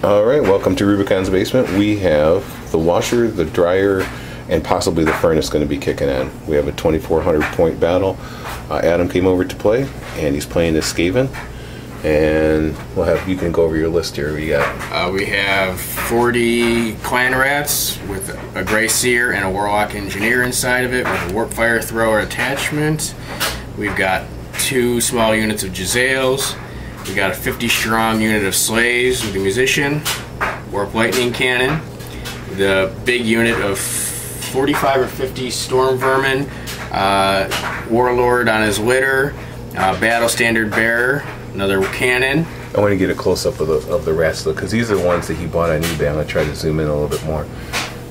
Alright, welcome to Rubicon's Basement. We have the washer, the dryer, and possibly the furnace going to be kicking in. We have a 2,400 point battle. Adam came over to play, and he's playing as Skaven. And you can go over your list here. We have 40 clan rats with a gray seer and a warlock engineer inside of it with a warp fire thrower attachment. We've got 2 small units of Jezzails. We got a 50 strong unit of slaves with a musician, warp lightning cannon, the big unit of 45 or 50 storm vermin, warlord on his litter, battle standard bearer, another cannon. I want to get a close-up of the rats, though, because these are the ones that he bought on eBay. I'm going to try to zoom in a little bit more.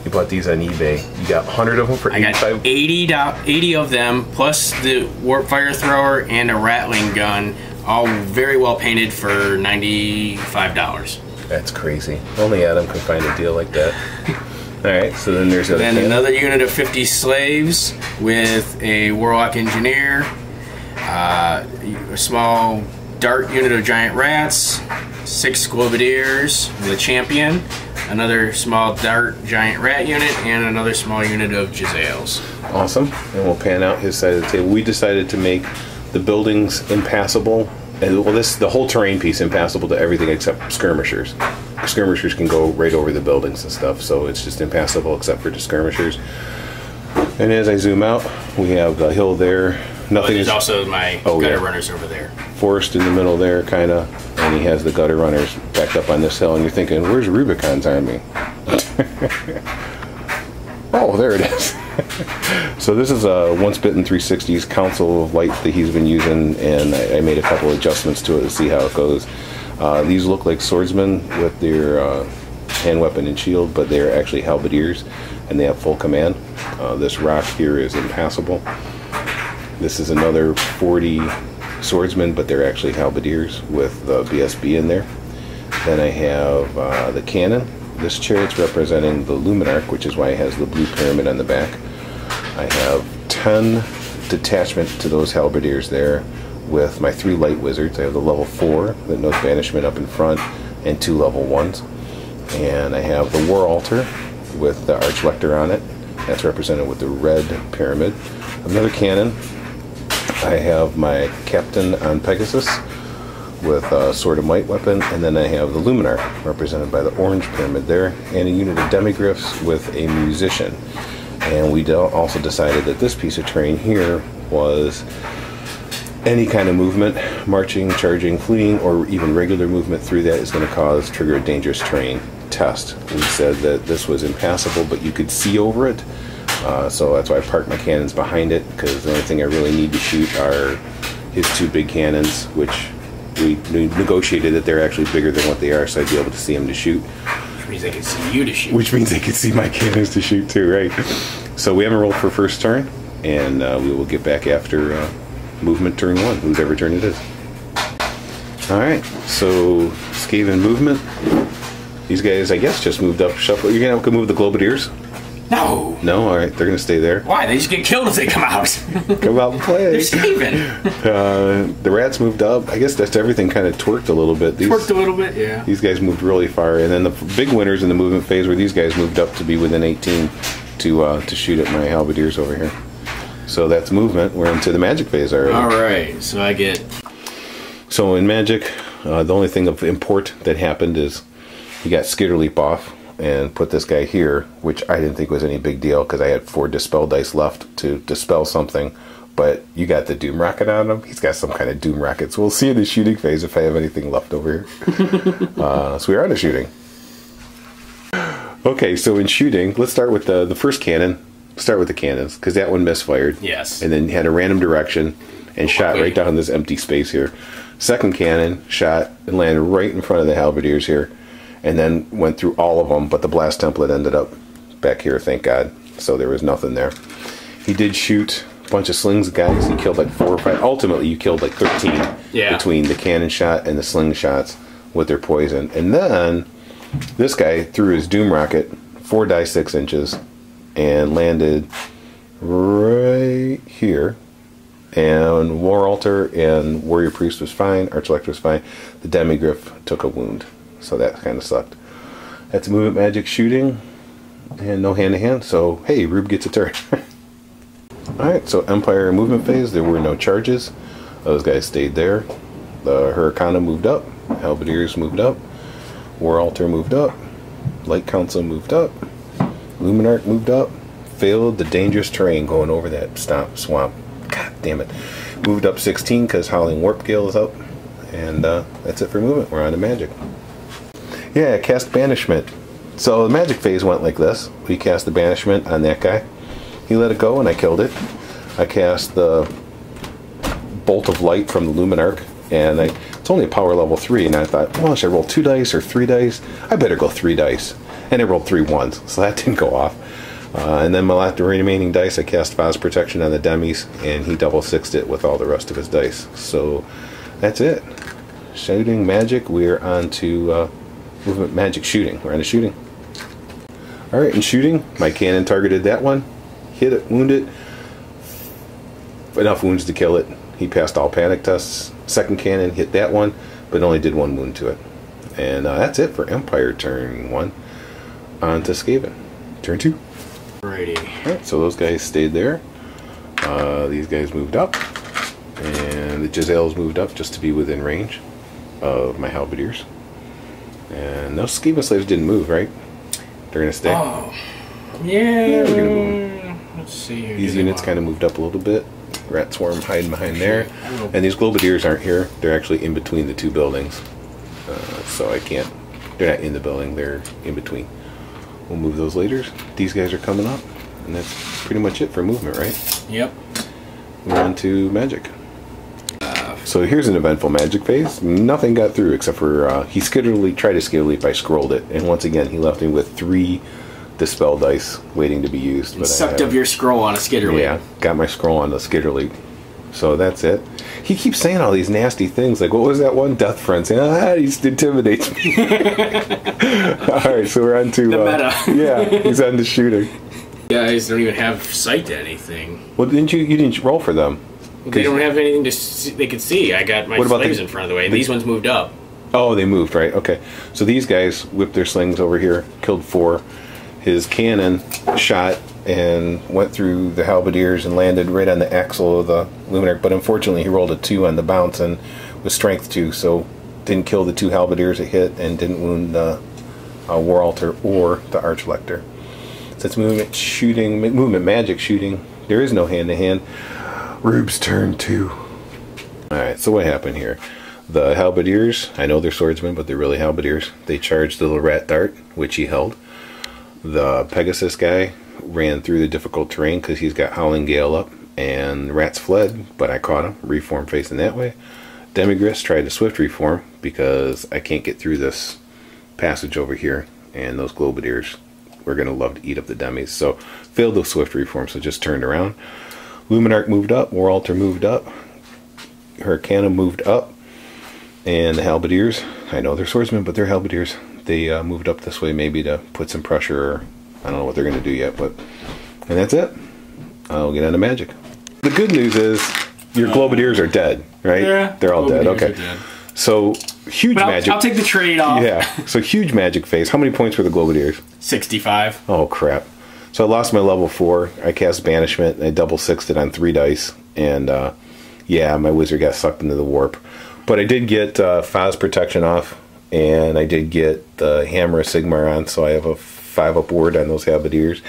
He bought these on eBay. You got 100 of them for $85? I got 80 of them, plus the warp fire thrower and a rattling gun, all very well painted for $95. That's crazy. Only Adam could find a deal like that. Alright, so then there's another unit of 50 slaves with a warlock engineer, a small dart unit of giant rats, 6 globadiers with a champion, another small dart giant rat unit, and another small unit of Jezzails. Awesome. And we'll pan out his side of the table. We decided to make the buildings impassable, and the whole terrain piece impassable to everything except skirmishers. Skirmishers can go right over the buildings and stuff, so it's just impassable except for the skirmishers. And as I zoom out, we have the hill there. Nothing. There's also my gutter runners over there. Forest in the middle there, kind of, and he has the gutter runners backed up on this hill, and you're thinking, where's Rubicon's army? Oh, there it is. So this is a Once Bitten 360's Council of Light that he's been using, and I made a couple adjustments to it to see how it goes. These look like swordsmen with their hand weapon and shield, but they're actually halberdiers, and they have full command. This rock here is impassable. This is another 40 swordsmen, but they're actually halberdiers with the BSB in there. Then I have the cannon. This chariot's representing the Luminarch, which is why it has the blue pyramid on the back. I have 10 detachment to those halberdiers there with my 3 light wizards. I have the level 4 that knows banishment up in front and 2 level 1s. And I have the war altar with the archlector on it. That's represented with the red pyramid. Another cannon. I have my captain on Pegasus with a sword of might weapon, and then I have the Luminarch represented by the orange pyramid there, and a unit of demigryphs with a musician. And we also decided that this piece of terrain here was any kind of movement, marching, charging, fleeing, or even regular movement through that is going to trigger a dangerous terrain test. We said that this was impassable, but you could see over it. So that's why I parked my cannons behind it, because the only thing I really need to shoot are his 2 big cannons, which we negotiated that they're actually bigger than what they are, so I'd be able to see them to shoot. Which means they can see you to shoot. Which means they can see my cannons to shoot too, right? So we haven't rolled for first turn, and we will get back after movement turn 1, whoever turn it is. Alright, so Skaven movement. These guys, I guess, just moved up. Shuffle. You're going to move the globadiers? No. No? Alright, they're going to stay there. Why? They just get killed if they come out. Come out and play. They're Skaven. The rats moved up. I guess that's everything kind of twerked a little bit. Twerked a little bit, yeah. These guys moved really far. And then the big winners in the movement phase were these guys moved up to be within 18 to shoot at my halberdiers over here. So that's movement. We're into the magic phase already. Alright, so I get... So in magic, the only thing of import that happened is he got Skitter Leap off and put this guy here, which I didn't think was any big deal because I had 4 dispel dice left to dispel something. But you got the Doom Rocket on him. He's got some kind of Doom Rocket. So we'll see in the shooting phase if I have anything left over here. So we are out of shooting. Okay, so in shooting, let's start with the first cannon. Start with the cannons, because that one misfired. Yes. And then had a random direction and shot right down this empty space here. Second cannon shot and landed right in front of the halberdiers here, and then went through all of them, but the blast template ended up back here, thank God. So there was nothing there. He did shoot a bunch of slings guys. He killed like 4 or 5. Ultimately, you killed like 13 between the cannon shot and the sling shots with their poison. And then this guy threw his Doom Rocket 4 dice 6 inches and landed right here. And War Altar and Warrior Priest was fine. Archlector was fine. The Demigryph took a wound. so that kind of sucked. That's movement magic shooting, and no hand-to-hand, so hey, Rube gets a turn. Alright, so Empire movement phase, there were no charges. Those guys stayed there. The Hurricane moved up, Halberdiers moved up, War Altar moved up, Light Council moved up, Luminarch moved up, failed the dangerous terrain going over that swamp. God damn it. Moved up 16 because Howling Warp Gale is up. And that's it for movement. We're on to magic. Yeah, cast Banishment. So the magic phase went like this. We cast the Banishment on that guy. He let it go and I killed it. I cast the Bolt of Light from the Luminarch. And it's only a power level 3. And I thought, well, should I roll 2 dice or 3 dice? I better go 3 dice. And I rolled 3 ones. So that didn't go off. And then my last remaining dice, I cast Phos Protection on the Demis. And he double sixed it with all the rest of his dice. So that's it. Shooting magic. We're on to movement magic shooting. We're on to shooting. Alright, in shooting, my cannon targeted that one. Hit it, wounded. Enough wounds to kill it. He passed all panic tests. Second cannon hit that one, but only did 1 wound to it. And that's it for Empire turn 1. On to Skaven. Turn 2. Alrighty. Alright, so those guys stayed there. These guys moved up. And the Giselles moved up just to be within range of my Halberdiers. And those Skaven slaves didn't move, right? They're going to stay. Oh. Yeah, we're going to move. Let's see here. These units kind of moved up a little bit. Rat Swarm hiding behind there. And these Globadiers aren't here. They're actually in between the 2 buildings. So I can't. They're not in the building. They're in between. We'll move those later. These guys are coming up. And that's pretty much it for movement, right? Yep. We're on to magic. So here's an eventful magic phase. Nothing got through except for he tried to skill leap. I scrolled it, and once again he left me with 3 dispel dice waiting to be used. But sucked up your scroll on a skitter leap. Yeah, got my scroll on the skitter leap. So that's it. He keeps saying all these nasty things, like what was that one? Death Friend saying, he intimidates me. All right, so we're on to the meta. Yeah, he's on to shooting. Guys don't even have sight to anything. Well, you didn't roll for them? They don't have anything to see, they can see. I got my slaves in front of the way, and these ones moved up. Oh, they moved, right? Okay. So these guys whipped their slings over here, killed 4. His cannon shot and went through the Halberdiers and landed right on the axle of the Luminarch. But unfortunately, he rolled a 2 on the bounce and was strength 2, so didn't kill the 2 Halberdiers it hit and didn't wound the War Altar or the Archlector. So it's movement magic shooting. There is no hand-to-hand. Rube's turn 2. Alright, so what happened here? The Halberdiers, I know they're swordsmen, but they're really Halberdiers. They charged the little rat dart, which he held. The Pegasus guy ran through the difficult terrain because he's got Howling Gale up, and the rats fled, but I caught him. Reform facing that way. Demigris tried to swift reform because I can't get through this passage over here, and those Globadiers were going to love to eat up the Demis. So failed the swift reform, so just turned around. Luminarch moved up, War Altar moved up, Hurricane moved up, and the Halberdiers, I know they're swordsmen, but they're Halberdiers. They moved up this way maybe to put some pressure, or I don't know what they're going to do yet, but, and that's it. I'll get on to magic. The good news is your Globadiers are dead, right? Yeah. They're all dead, okay. So, huge magic. I'll take the trade off. Yeah, so huge magic phase. How many points were the Globadiers? 65. Oh, crap. So I lost my level 4. I cast Banishment, and I double sixed it on 3 dice. And, yeah, my wizard got sucked into the warp. But I did get Phos Protection off, and I did get the Hammer of Sigmar on, so I have a 5-up ward on those Halberdiers.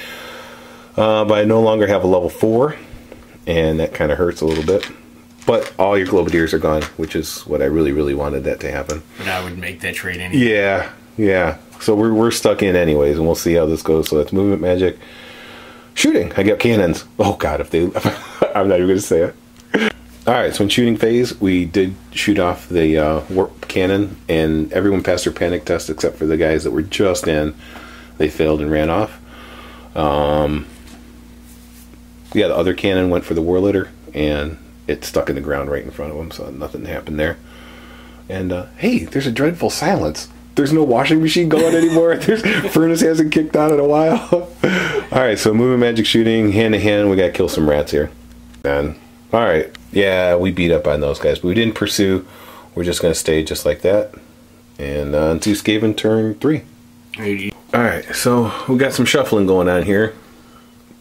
But I no longer have a level 4, and that kind of hurts a little bit. But all your Globadiers are gone, which is what I really, really wanted that to happen. But I would make that trade anyway. Yeah, yeah. So we're stuck in anyways, and we'll see how this goes. So that's movement magic. Shooting. I got cannons. Oh god, if they I'm not even gonna say it. Alright, so in shooting phase, we did shoot off the warp cannon, and everyone passed their panic test except for the guys that were just in. They failed and ran off. Yeah, the other cannon went for the war litter, and it stuck in the ground right in front of them, so nothing happened there. And hey, there's a dreadful silence. There's no washing machine going anymore. Furnace hasn't kicked on in a while. Alright, so movement magic shooting, hand to hand, we gotta kill some rats here. And alright, yeah, we beat up on those guys, but we didn't pursue. We're just gonna stay just like that. And into Skaven turn 3. Alright, so we got some shuffling going on here.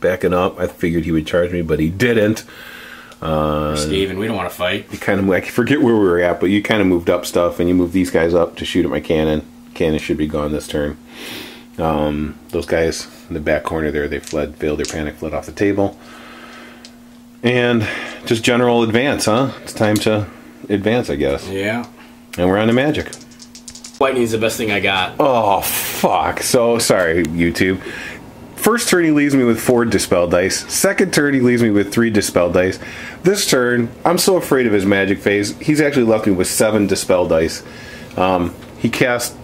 Backing up. I figured he would charge me, but he didn't. Skaven, we don't want to fight. You kind of, I forget where we were at, but you kind of moved up stuff, and you moved these guys up to shoot at my cannon. Cannon should be gone this turn. Those guys in the back corner there, they fled, failed their panic, fled off the table. And just general advance, huh? It's time to advance, I guess. Yeah. And we're on to magic. Lightning's the best thing I got. Oh, fuck. So, sorry, YouTube. First turn, he leaves me with 4 dispel dice. Second turn, he leaves me with 3 dispel dice. This turn, I'm so afraid of his magic phase. He's actually left me with 7 dispel dice. He cast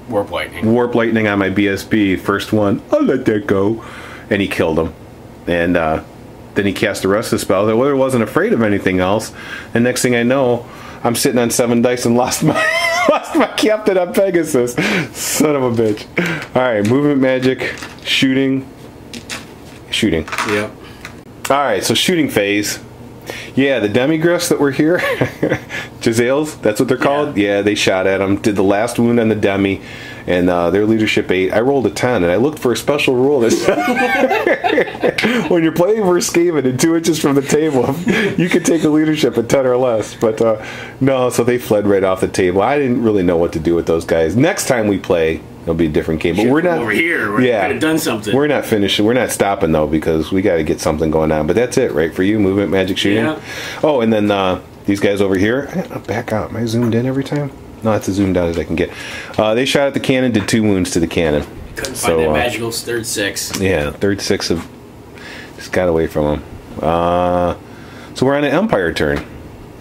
Warp Lightning. Warp Lightning on my BSB. First one, I'll let that go. And he killed him. And then he cast the rest of the spells. I wasn't afraid of anything else. And next thing I know, I'm sitting on 7 dice and lost my captain on Pegasus. Son of a bitch. Alright, movement magic, shooting. Yep. Alright, so shooting phase. Yeah, the demigriffs that were here, Jazales, that's what they're called. Yeah, they shot at him, did the last wound on the demi, and their leadership 8. I rolled a 10, and I looked for a special rule that said when you're playing versus Skaven and 2 inches from the table, you can take a leadership at 10 or less. But no, so they fled right off the table. I didn't really know what to do with those guys. Next time we play, it'll be a different game. But we're not over here. We could have done something. We're not finishing. We're not stopping though, because we got to get something going on. But that's it, right? For you, movement, magic, shooting. Yeah. Oh, and then these guys over here. I gotta back out. Am I zoomed in every time? No, that's as zoomed out as I can get. They shot at the cannon, did 2 wounds to the cannon. Couldn't find that magical third 6. Yeah, third 6 of just got away from him. So we're on an Empire turn.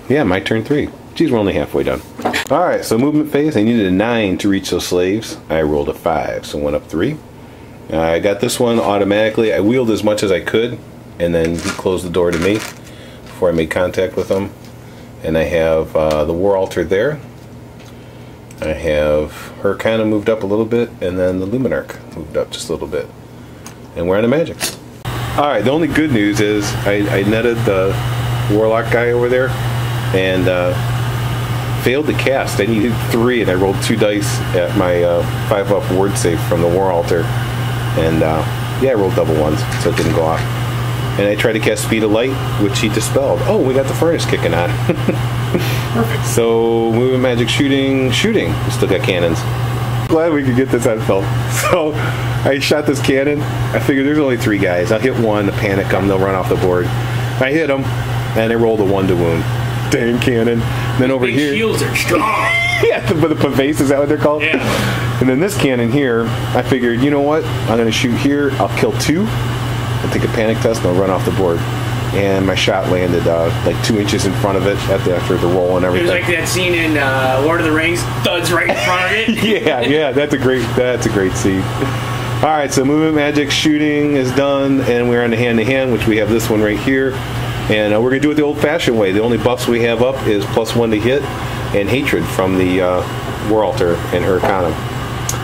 Yeah, my turn 3. Geez, we're only halfway done. Alright, so movement phase. I needed a 9 to reach those slaves. I rolled a 5, so went up 3. I got this one automatically. I wheeled as much as I could, and then he closed the door to me before I made contact with him. And I have the War Altar there. I have her kind of moved up a little bit, and then the Luminarch moved up just a little bit. And we're on to magic. Alright, the only good news is I netted the Warlock guy over there, and failed to cast. I needed 3, and I rolled 2 dice at my 5-up ward save from the War Altar. And yeah, I rolled double ones, so it didn't go off. And I tried to cast Speed of Light, which he dispelled. Oh, we got the furnace kicking on. Perfect. So, movement, magic, shooting. We still got cannons. Glad we could get this on film. So, I shot this cannon. I figured there's only 3 guys. I'll hit one, panic them, they'll run off the board. I hit them, and I rolled a 1 to wound. Dang cannon. Then over here. Shields are strong. Yeah, the pavase, is that what they're called? Yeah. And then this cannon here, I figured, you know what? I'm going to shoot here. I'll kill 2. I'll take a panic test and I'll run off the board. And my shot landed like 2 inches in front of it after the roll and everything. It was like that scene in Lord of the Rings, thuds right in front of it. yeah, that's a great scene. All right, so movement, magic, shooting is done, and we're on the hand-to-hand, which we have this one right here. And we're going to do it the old-fashioned way. The only buffs we have up is +1 to hit and hatred from the War Altar and her Arcanum.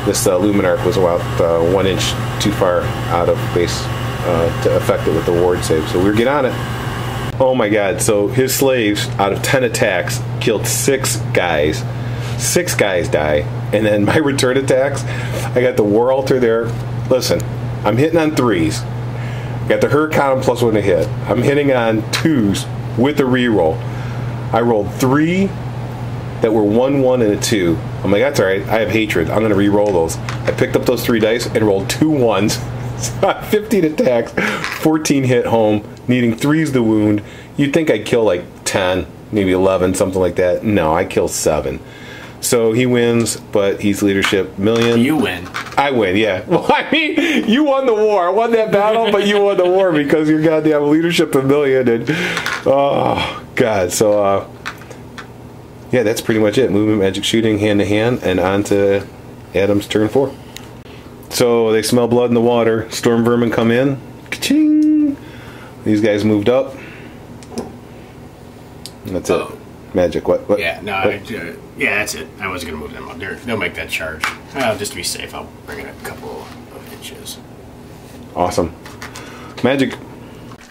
This Luminarch was about 1 inch too far out of base to affect it with the ward save. So we'll get on it. Oh my god, so his slaves, out of 10 attacks, killed 6 guys. 6 guys die. And then my return attacks, I got the War Altar there. Listen, I'm hitting on 3s. Got the Hurricane +1 to hit. I'm hitting on 2s with the reroll. I rolled 3 that were 1, 1, and a 2. I'm like, that's alright, I have hatred. I'm going to re-roll those. I picked up those 3 dice and rolled 2 1s. 15 attacks, 14 hit home, needing 3s to wound. You'd think I'd kill like 10, maybe 11, something like that. No, I kill 7. So he wins, but he's leadership million. You win. I win, yeah. Well, I mean, you won the war. I won that battle, but you won the war because you're goddamn leadership a million. And oh god. So yeah, that's pretty much it. Movement, magic, shooting, hand to hand, and on to Adam's turn 4. So they smell blood in the water. Storm vermin come in. Ka-ching! These guys moved up. And that's it. Magic. What? Yeah, no. Yeah, that's it. I wasn't gonna move them up. They'll make that charge. Just to be safe, I'll bring it a couple of inches. Awesome. Magic.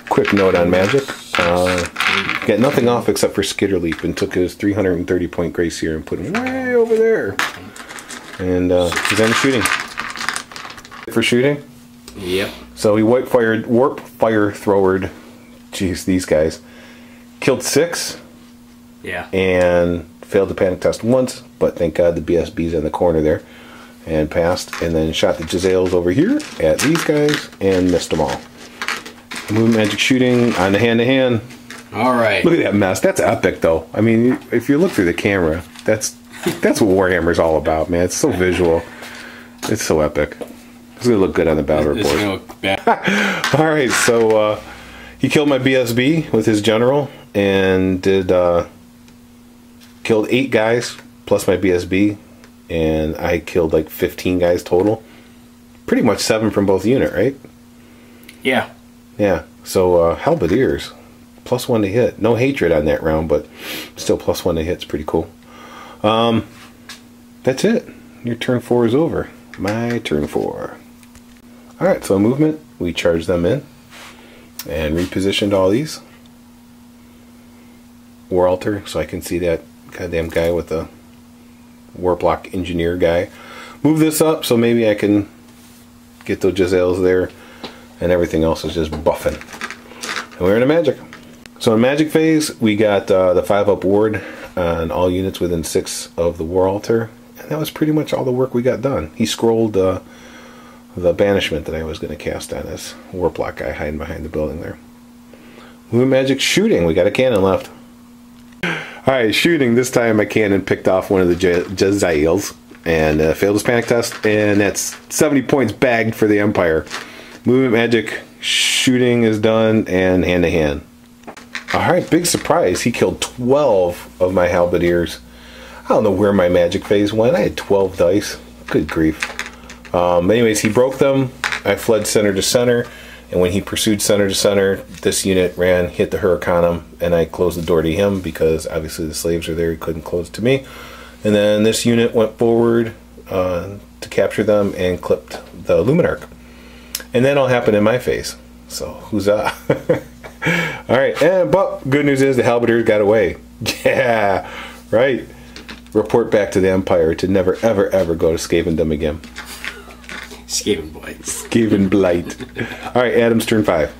Quick note on magic. Got nothing off except for Skitterleap, and took his 330 point Grace here and put him way over there. And he's on shooting. For shooting? Yep. So he warp fire throwered. Jeez, these guys. Killed 6. Yeah. And failed the panic test once, but thank God the BSB's in the corner there. And passed. And then shot the Jezzails over here at these guys and missed them all. Movement magic shooting on the hand-to-hand. All right. Look at that mess. That's epic, though. I mean, if you look through the camera, that's what Warhammer's all about, man. It's so visual. It's so epic. It's going to look good on the battle report. It's going to look bad. All right, so he killed my BSB with his general and killed 8 guys plus my BSB, and I killed like 15 guys total. Pretty much 7 from both unit, right? Yeah. Yeah, so Halberdiers, +1 to hit. No hatred on that round, but still +1 to hit. It's pretty cool. That's it. Your turn 4 is over. My turn 4. Alright, so movement, we charged them in and repositioned all these. War altar, so I can see that goddamn guy with the war block engineer guy. Move this up so maybe I can get those Jezzails there, and everything else is just buffing. And we're in a magic. So in magic phase, we got the 5-up ward on all units within 6 of the war altar. And that was pretty much all the work we got done. He scrolled the banishment that I was going to cast on this war block guy hiding behind the building there. Movement magic shooting. We got a cannon left. Alright, shooting. This time my cannon picked off one of the Jezzails and failed his panic test. And that's 70 points bagged for the Empire. Movement magic shooting is done and hand-to-hand. Alright, big surprise. He killed 12 of my Halberdiers. I don't know where my magic phase went. I had 12 dice. Good grief. Anyways, he broke them. I fled center to center, and when he pursued center to center, this unit ran, hit the Huracanum, and I closed the door to him because obviously the slaves are there. He couldn't close to me. And then this unit went forward to capture them and clipped the Luminarch. And that all happened in my phase. So, huzzah. Alright, but good news is the Halberdiers got away. Yeah, right. Report back to the Empire to never, ever, ever go to Skavendom again. Skaven Blight. Skaven Blight. Alright, Adam's turn 5.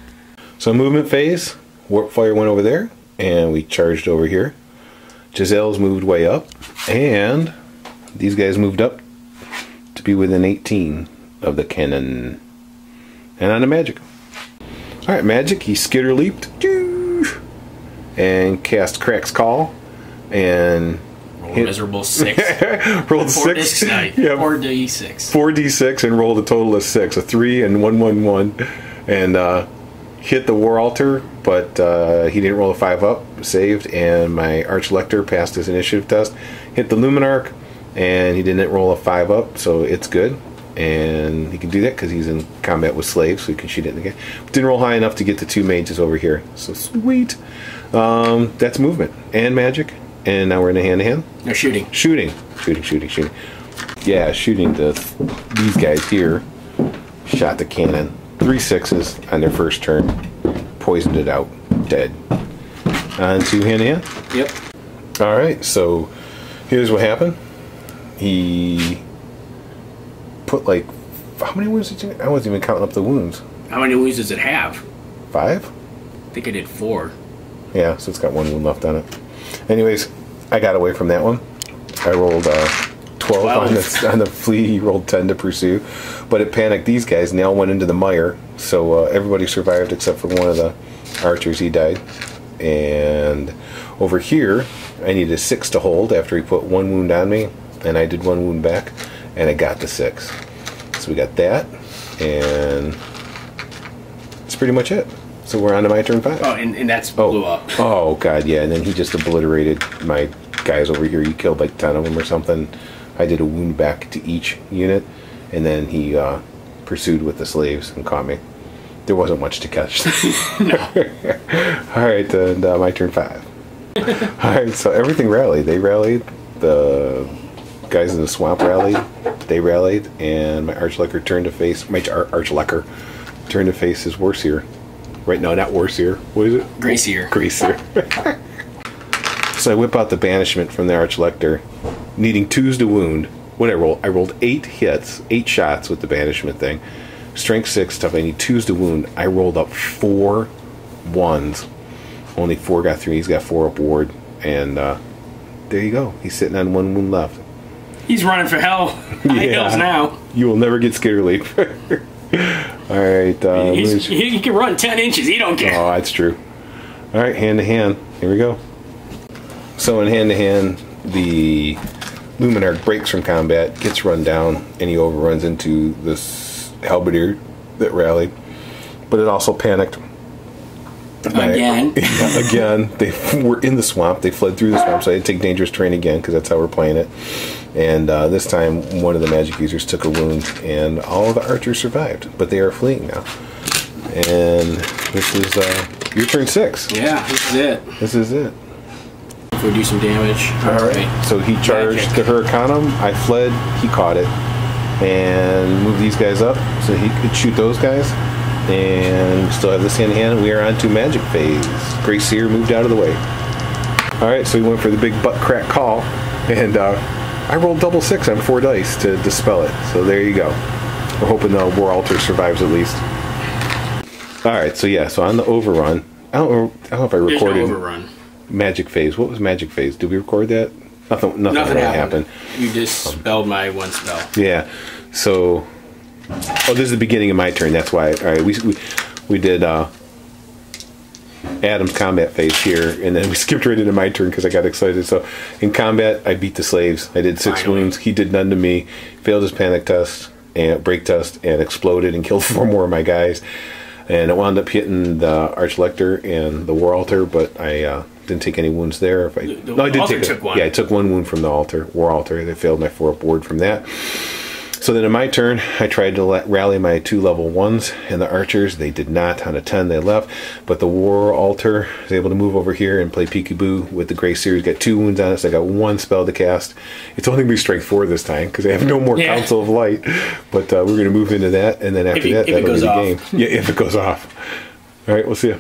So movement phase, warp fire went over there, and we charged over here. Jezzails moved way up, and these guys moved up to be within 18 of the cannon. And on a magic. Alright, magic, he skitter leaped and cast Crack's Call and rolled a miserable 6. Rolled 6. Yep. 4d6. 4d6 and rolled a total of 6. A 3 and 1, 1, 1. And hit the war altar, but he didn't roll a 5 up. Saved, and my Archlector passed his initiative test. Hit the Luminarch, and he didn't roll a 5 up, so it's good. And he can do that because he's in combat with slaves, so he can shoot it again. But didn't roll high enough to get the 2 mages over here. So sweet. That's movement and magic. And now we're in a hand-to-hand. No, shooting. Shooting. Yeah, shooting these guys here. Shot the cannon. 3 6s on their first turn. Poisoned it out. Dead. On to hand-to-hand. Yep. Alright, so here's what happened. He put like, how many wounds did you? I wasn't even counting up the wounds. How many wounds does it have? 5? I think I did 4. Yeah, so it's got 1 wound left on it. Anyways, I got away from that one. I rolled 12 on the flee. He rolled 10 to pursue, but it panicked these guys and they all went into the mire. So everybody survived except for one of the archers. He died. And over here, I needed a 6 to hold after he put 1 wound on me, and I did 1 wound back, and I got the 6. So we got that, and that's pretty much it. So we're on to my turn 5. Oh, and that's blew up. Oh, God, yeah. And then he just obliterated my guys over here. He killed like 10 of them or something. I did a wound back to each unit, and then he pursued with the slaves and caught me. There wasn't much to catch. No. All right, and my turn 5. All right, so everything rallied. They rallied. The guys in the swamp rallied. They rallied, and my Archlector turned to face my Archlector turned to face his Warseer. Right, no, not Warseer. What is it? Greyseer. Greyseer. So I whip out the banishment from the Archlector, needing 2s to wound, what did I roll? I rolled 8 hits, 8 shots with the banishment thing. Strength 6 stuff. I need 2s to wound. I rolled up 4 1s. Only 4 got 3. He's got 4 up ward. And there you go. He's sitting on 1 wound left. He's running for hell. High hills now. You will never get Skitter Leap. All right. He can run 10 inches. He don't care. Oh, that's true. All right, hand to hand. Here we go. So in hand to hand, the Luminarch breaks from combat, gets run down, and he overruns into this halberdier that rallied. But it also panicked. Again. Again. They were in the swamp. They fled through the swamp, so I had to take dangerous terrain again, because that's how we're playing it. And this time, one of the magic users took a wound, and all of the archers survived. But they are fleeing now. And this is your turn 6. Yeah, this is it. This is it. Go do some damage. All right. So he charged the Hurricanum. I fled. He caught it. And moved these guys up so he could shoot those guys. And we still have this hand in hand. We are on to magic phase. Grey Seer moved out of the way. All right, so we went for the big butt crack call. And I rolled double 6 on 4 dice to dispel it. So there you go. We're hoping the War Altar survives at least. All right, so yeah, so on the overrun, I don't know if I recorded. There's no overrun. Magic phase. What was magic phase? Did we record that? Nothing really happened. You just spelled my 1 spell. Yeah. So, this is the beginning of my turn. That's why. All right, we did Adam's combat phase here, and then we skipped right into my turn because I got excited. So, in combat, I beat the slaves. I did 6 wounds. He did none to me. Failed his panic test and break test, and exploded and killed 4 more of my guys. And it wound up hitting the Archlector and the War Altar, but I didn't take any wounds there. I did take one. Yeah, I took 1 wound from the War Altar. They failed my 4-up ward from that. So then in my turn, I tried to rally my 2 level 1s, and the archers, they did not. On a 10, they left. But the War Altar was able to move over here and play peekaboo with the Grey Series. Got 2 wounds on it, so I got 1 spell to cast. It's only going to be strength 4 this time, because I have no more Council of Light. But we're going to move into that, and then after that'll be the game. Yeah, if it goes off. All right, we'll see you.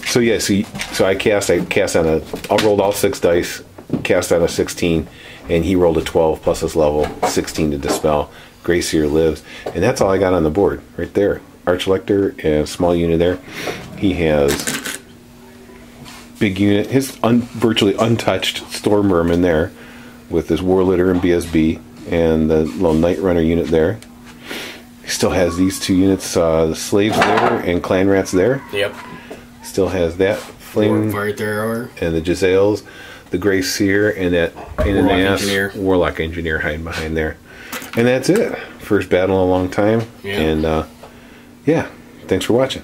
So yeah, so I cast on I rolled all 6 dice, cast on a 16, and he rolled a 12 plus his level, 16 to dispel. Grey Seer lives, and that's all I got on the board right there. Archlector and a small unit there. He has big unit, his virtually untouched Storm Vermin there, with his War Litter and BSB, and the little Night Runner unit there. He still has these 2 units, the Slaves there and Clan Rats there. Yep. Still has that Flame Fire Thrower and the Giselles, the Grey Seer, and that pain in the ass Warlock Engineer hiding behind there. And that's it. First battle in a long time. Yeah. And yeah, thanks for watching.